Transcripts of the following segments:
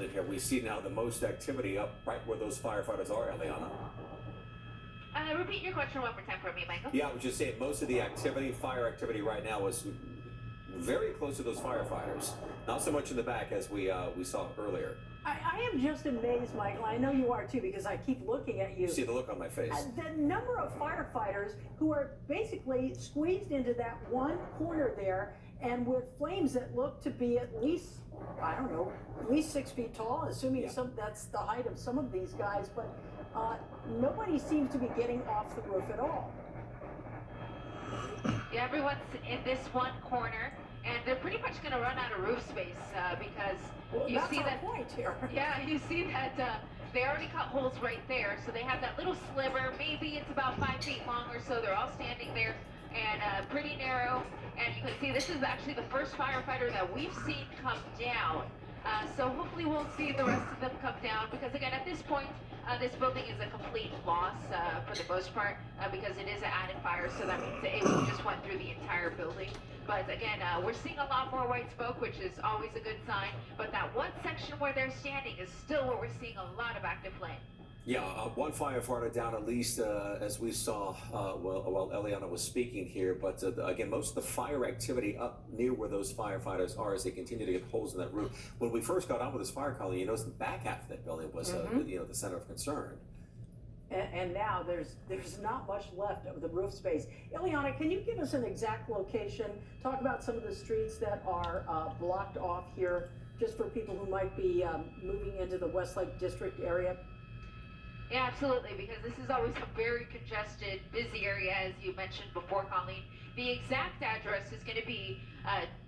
building here. We see now the most activity up right where those firefighters are, Eliana. Repeat your question one more time for me, Michael. Yeah, I was just saying most of the activity, fire activity right now is very close to those firefighters. Not so much in the back as we saw earlier. I am just amazed, Michael. I know you are too, because I keep looking at you. You see the look on my face. The number of firefighters who are basically squeezed into that one corner there, and with flames that look to be at least, I don't know, at least 6 feet tall, assuming that's the height of some of these guys, but nobody seems to be getting off the roof at all. Yeah, everyone's in this one corner, and they're pretty much going to run out of roof space because you that's see our that point here. Yeah, you see that they already cut holes right there, so they have that little sliver. Maybe it's about 5 feet long or so. They're all standing there, and pretty narrow. And you can see this is actually the first firefighter that we've seen come down. So hopefully we'll see the rest of them come down, because again, at this point, this building is a complete loss for the most part, because it is an attic fire, so that means it just went through the entire building. But again, we're seeing a lot more white smoke, which is always a good sign. But that one section where they're standing is still where we're seeing a lot of active flame. Yeah, one firefighter down at least, as we saw while Eliana was speaking here. But again, most of the fire activity up near where those firefighters are as they continue to get holes in that roof. When we first got on with this fire colony, you notice the back half of that building was the center of concern. And now there's not much left of the roof space. Ileana, can you give us an exact location? Talk about some of the streets that are blocked off here, just for people who might be moving into the Westlake District area. Yeah, absolutely, because this is always a very congested, busy area, as you mentioned before, Colleen. The exact address is going to be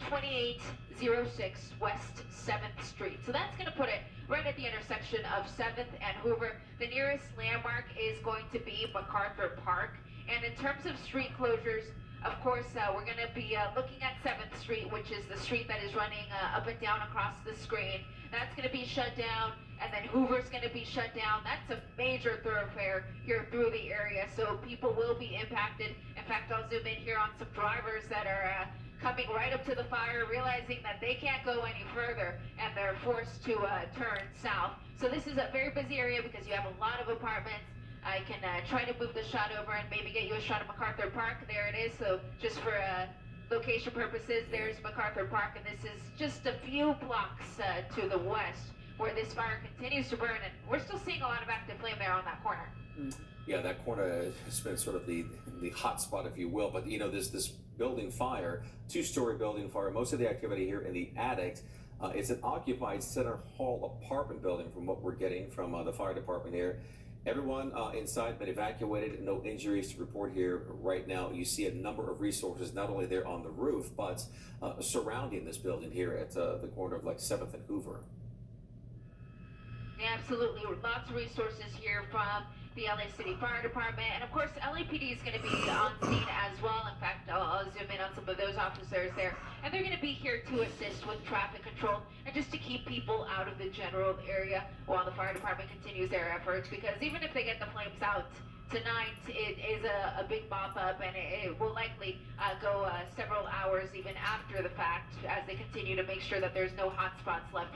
2806 West 7th Street. So that's going to put it right at the intersection of 7th and Hoover. The nearest landmark is going to be MacArthur Park. And in terms of street closures, of course, we're going to be looking at 7th Street, which is the street that is running up and down across the screen. That's going to be shut down, and then Hoover's going to be shut down. That's a major thoroughfare here through the area, so people will be impacted. In fact, I'll zoom in here on some drivers that are coming right up to the fire, realizing that they can't go any further, and they're forced to turn south. So this is a very busy area because you have a lot of apartments. I can try to move the shot over and maybe get you a shot of MacArthur Park. There it is. So just for location purposes, there's MacArthur Park, and this is just a few blocks to the west where this fire continues to burn, and we're still seeing a lot of active flame there on that corner. Yeah, that corner has been sort of the hot spot, if you will. But you know, this building fire, 2-story building fire. Most of the activity here in the attic. It's an occupied Center Hall apartment building, from what we're getting from the fire department here. Everyone inside been evacuated, no injuries to report here right now. You see a number of resources, not only there on the roof, but surrounding this building here at the corner of like 7th and Hoover. Yeah, absolutely. Lots of resources here from the LA City Fire Department. And of course, LAPD is going to be on scene as well. In fact, I'll zoom in on some of those officers there. And they're going to be here to assist with traffic control and just to keep people out of the general area while the fire department continues their efforts. Because even if they get the flames out tonight, it is a big mop up, and it will likely go several hours even after the fact as they continue to make sure that there's no hot spots left.